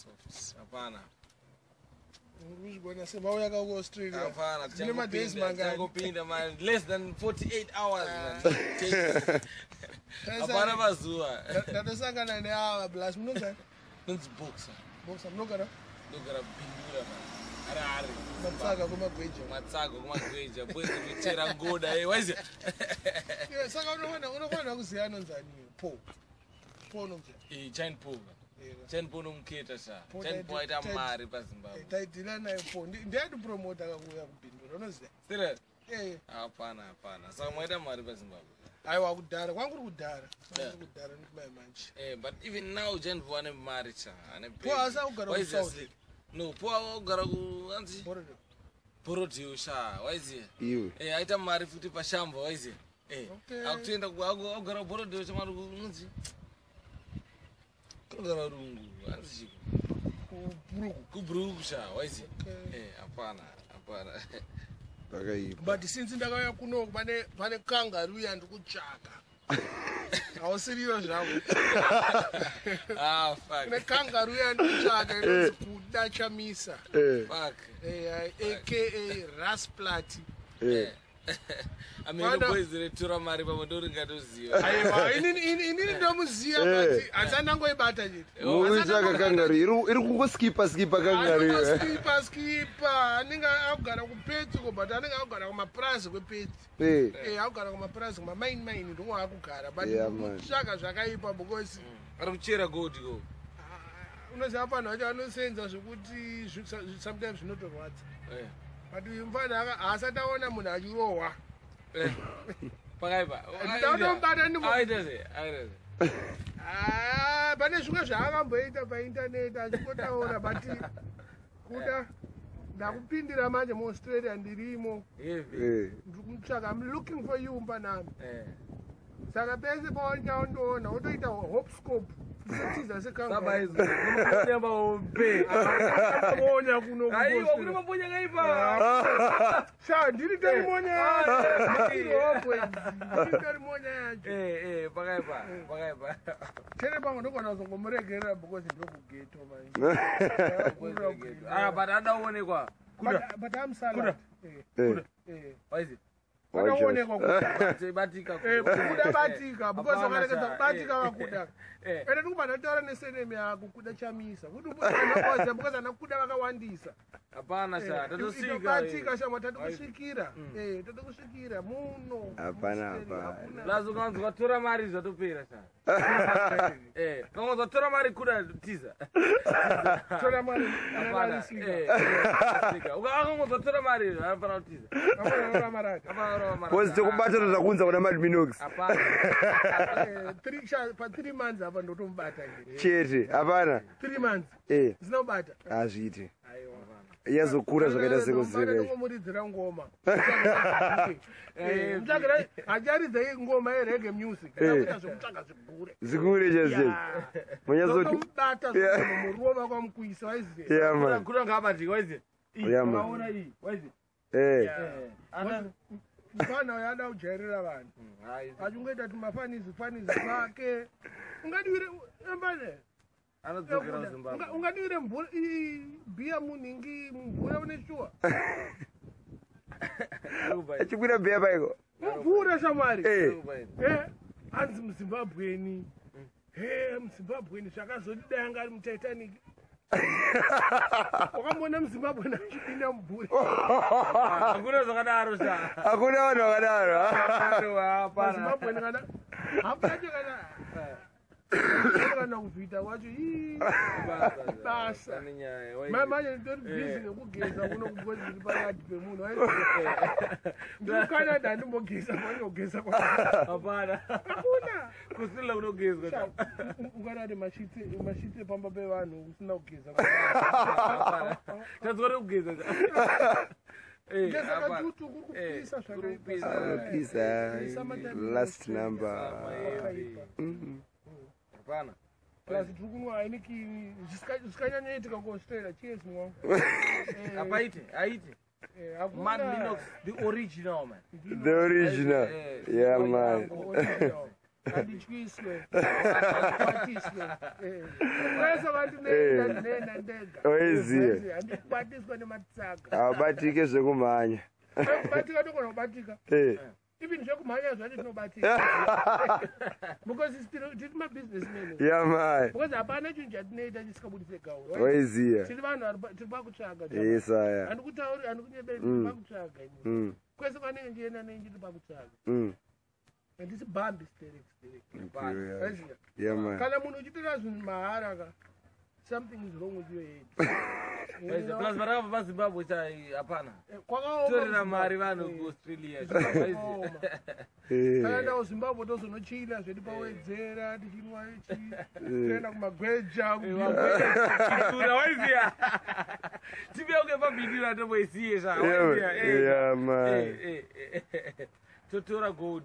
soft. Hapana. Uzibona sebawuya ka Australia. Hapana, Zile days mangani. Ngopinda man, less than 48 hours man. Hapana bazua. Ndadosangana neawa blast mnoza. Nonzi boxer. Boxer mnokara. Ndogara bindura man. Ari. Matsaka kumagweja. Matsaka kumagweja. Bwezi kuchera ngoda eh waize. Saka unofana kuziyana nzani po. Po nomja. Chain po. Chain po nomketa sha. Chain po aita mari pa Zimbabwe. Taidila nayo po. Ndiyadi promoter kakuya kubindura unoziya. Serious? Hapana. Saka mwaita mari pa Zimbabwe. Aiwa kudhara kwangu kudhara ndikumaye manje. But even now Jen vane mari cha. Po asa ugara ku South. No, po ugara ku anzi. Borodi usha. Waize? Iwe. Aita mari futi pa shamba waize? Okay. Akuenda ugara borodi usha mari kunzi. Kugara rungu anzi. Kubruku sha waize? Hapana. But since ndakauya kuno pane kangaroo yandikutsvaka. Hausiriyo zvavo. Fuck. Ne kangaroo yandikutsvaka inonzi kuda chamisa. Fuck. AKA Rasplat. Ameno boys retura mari pamodori ngatoziva. Aiwa inini ndomuziya but hatsandangoibata chete. Muitsvaka kangaroo iri kungoskipa kangaroo. Skipa anenge akugara kupetsi but anenge akugara kumapurazi kwepetsi. Akugara kumapurazi kumamaini ndongo akugara but kutsvaka zvakaipa because ari kuchera gold go. Unoziva panhu vacho vanosenza zvekuti sometimes zvinotorwadza. But mfana haasati aona munhu achirohwa. Pakaipa. Ndaunomubata aitase. Pane zvimwe zvaakamboita paindaneti achikotaura but kuda ndakupindira manje muAustralia ndirimo. Ndiri kumutsvaka. I'm looking for you mpanami. Saka pese paundoona wotoita hopscope. Setiza sekanga. Baba hizo. Nyamba ombe. Monya kuno. Aiwa kuna mambonya ngaipa. Sha ndiri tari monya. Ndiri tari monya yacho. Pakaipa. Tere pangu ndokona zongomuregerera because ndokugeto manje. But adaonekwa. But I'm salad. Kuda. Waizi. Wakaonekwa batika kuda batika because wakareka batika wakuda. Ende ndikuba ndataura neseneme yako kuda chamisa. Kuti unokoza because anakuda vakawandisa. Hapana sha, tatosika. Batika sha matatu kusvikira. Tatokusvikira muno. Hapana. Lazo kanzi kwatora mari zvatopera sha. Kanzi kwatora mari kuda tiza. Tora mari. Hapana. Ukanzi kwatora mari hapana tiza. Hapana maraka. Pozi tokubatana zvakunza kuna Mad Minox. Hapana. 3 months apa ndotomubata nje. Chete, hapana. 3 months. Zinobata. Azviti. Yazokura zvakaita sekuzera. Ndongomuridzira ngoma. Mtsvagira acharidza ngoma yerege music. Ndakuita zvekutsvaga zigure chete. Munyazoti bata muruoma kwamukuisa waizive. Yeah man. Kura ngabati waizive. Unaona hii waizive. Ana mfana yada ujairira vanhu. Achungoita tumafanizi pake. Ungadivire mbane. Anadzokera Zimbabwe. Ungadivire bia muningi mvura uneshuwa. Achikwira bia paiko. Mvura shamwari. Anzi muZimbabweni. muZimbabweni zvakazodida yanga ari muTitanic. Wakamona muZimbabwe nachipinda mubhuri. Hakuna zvakadaro sha. Hakuna vanhu vakadaro. Hapana. muZimbabwe kana hapacho kana kana kuzvita wacho basa. Manje nditori busy nekugeza kuno kugozi pakati pemunhu. Ndiri Canada ndimbogeza manyogeza kwa. Hapana. Hakuna. Kusila unogeza. Ungarari mashite pamba pevanhu usina kugeza. Hapana. Tazore kugeza. Geza katutu kurikupisa Pisa. Last number. Hapana. Plus tukunwa ainiki zvisikanyanyaitika kuAustralia. Cheers mwangu. Aite. Mad Minox, the original man. The original. Yeah man. andityiswe andikwatiswe kwese vantu nenda ndega Waiziya. andikubatiswa nematsaka Abatike zvekumhanya. kubatika tokona kubatika even zvekumhanya zvacho tinobatika because tiri mabusinessmen Yeah, man. because hapana chinhu chatinoita tisikabudise gauro Waiziya. tiri vanhu tiri pakutsvaga Yes, aya. handikutauri handikunyebei tiri pakutsvaga kwese kwanenge ndienda nei ndiri pakutsvaga handisi bambi sterek Yeah, man. kana munhu uchitora zvinhu mahara ka something is wrong with your head plus varava vazimbabwe chai hapana kwakaoma torera mari vanhu kuaustralia kana ndao zimbabwe tozonochina zvedi pawedzera tichinwa toenda kumagweja ura waiziya tibeuke pabhindira tomboisiye Yeah, man. totora gold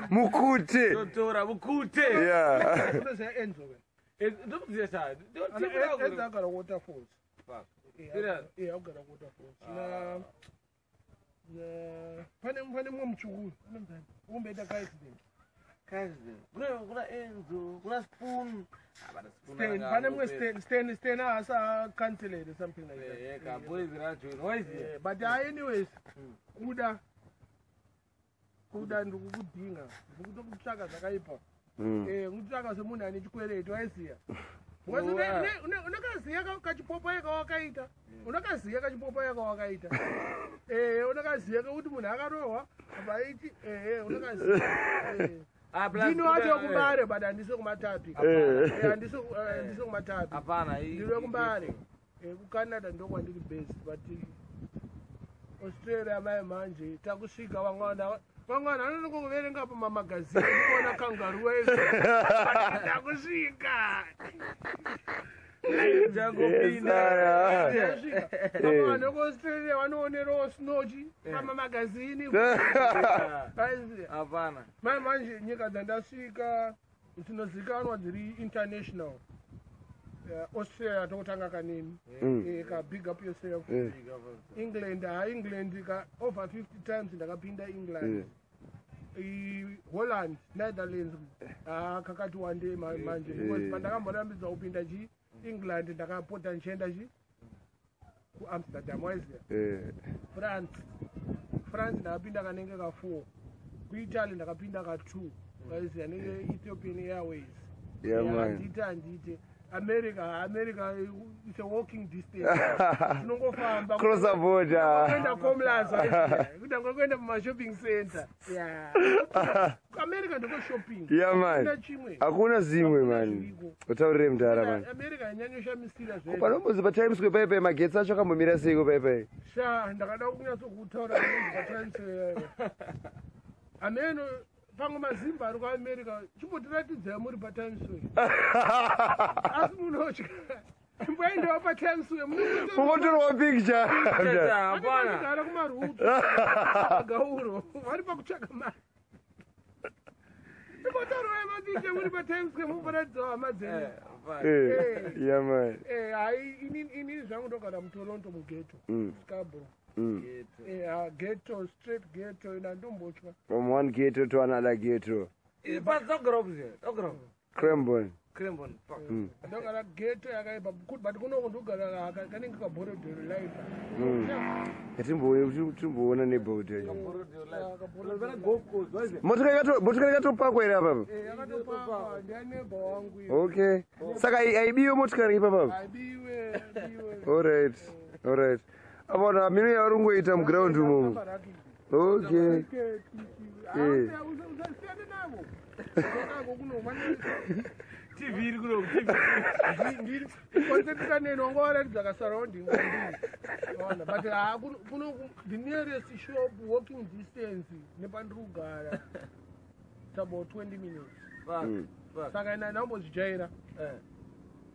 Mukute. totora mukute Yeah. unoziva enzo ndokuziya cha agara waterfalls agara waterfalls pane mumwe mutsvuku umbeita kaaccident kuna enzo kuna spoon pane mumwe stan asacanceled something like that boys rajoin waiziya but anyways kuda ndikukudhinga ndikutokutsvaka zvakaipa kutsvaka semunhu ane chikwereti waiziya unakaziya kachipopa kawakaita unakaziya kachipopa yakawakaita unakaziya kuti munhu akarohwa vaiti unakaziya ndini wacho wekumbare but handisi wekumatapi handisi wekumatapi ndiri wekumbare kucanada ndokwandiri base but australia mai manje takusvika vamwana anonongoverenga pamamagazini kuona kangaroo takusvika vamwana vekuaustralia vanoonerawo snochi pamamagazini mai manje nyika dzandasvika dzinozikanwa dziri international australia tokutanga kanini ka big up yourself england england ka over 50 times ndakapinda england holland netherlands kakati wande manje because pandakamborambidzwa kupinda england ndakapota ndichienda kuamsterdam waiziya france ndakapinda kanenge ka4 kuitaly ndakapinda ka2 waiziya nenge ethiopian airways handite America is a walking distance. Tinongofamba cross the border. Kuenda Comlaza. Kuenda kuma shopping center. Yeah. America ndiko shopping. Yeah, man. Hakuna zimwe man. Utaurire mtara man. America yanyanyosha misira zvese. Panombozi pa Times Square paipai magetsi acho akambomira seiko paipai. Ndakada kunyatso kutaura pa transfer. Ameno pangu mazimba ari kuamerica chimbotiratidzai muri patimes square asi munotya imboendawo patimes square mungotorwa picture agara kumarutu gauro vari pakutsvaga mari imbotorwai mapicha muri patimes square mumboratidzawo hama dzenu hai inini zvangu ndogara mutoronto mugeto scarborough ghetto straight ghetto ina ndombotya from one ghetto to another ghetto Crembon ndogara ghetto yakaipa but kunoko ndogara kanenge kaborodhero laipa yatimboona neighborhood yacho motikari ikatopakwa here apapa yakatopakwa ndianeba wangu okay saka aibiwe motikari ipapapa aibiwe alright abona mino yauri kungoita muground umomo okay TV iri kuno konsekita neni wanga waratidza kasurrounding ona but kuno the nearest shop walking distance nepandiri kugara it's about 20 minutes saka ina ndambozvijaira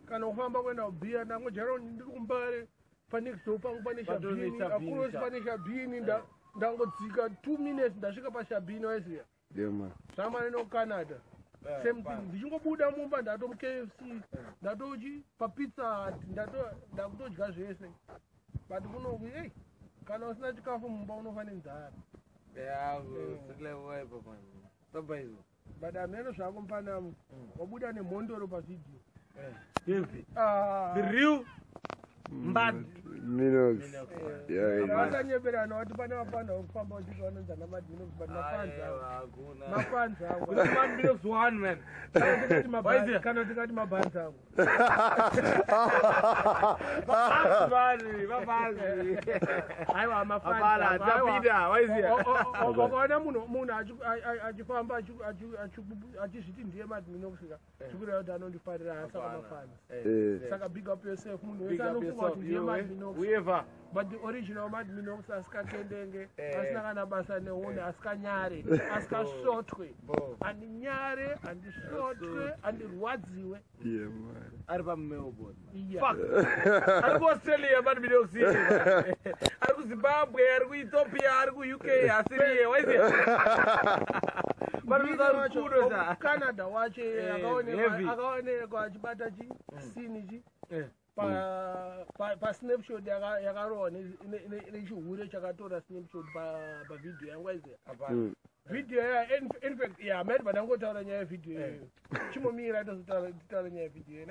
kana kufamba kuenda kubhiya ndangojaira ndiri kumbare panexo pangu pane shabhini akurosi pane shabhini ndangodzika 2 minutes ndasvika pashabhini waiziya zvamane nokucanada same thing ndichingobuda mumba ndato mukfc ndatochi papizza hut ndakutodya zvese but kunoku ei kana usina chikafu mumba unofa nenzara Baba hizo. Baada meno zvako mpanamu. Wabuda nemhondoro pavideo. Hivi. The real Mbad Minox. Vakanyeberana vati pane vapanda vekufamba uchikaonanza naMad Minox but mafanzi angu Mad Minox one man. kana tikati mabhanzi angu aiwa mafanziwakaona munhu achifamba achizviti ndiye Mad Minox chikureva kuti anondifarira asaka mafanzi saka big up yourself munhu wese anofunga kuti ndiye Mad Minox but the original Mad Minox asikatendenge asina kana basa neunhu asikanyare asikasvotwe andinyare andisvotwe andirwadziwe ari paMelbourne fuck ari kuAustralia Mad Minox ari kuZimbabwe ari kuEthiopia ari kuUK asiriye waiziye Canada wache akaonekwa achibata chisini pasnapshot yakarohwa nechihure chakatora snapshot pavidheo yangu aiziya video infact maiti pandangotaura nyaya yevidheo iyoyo chimomira tozotaura nyaya yevidheo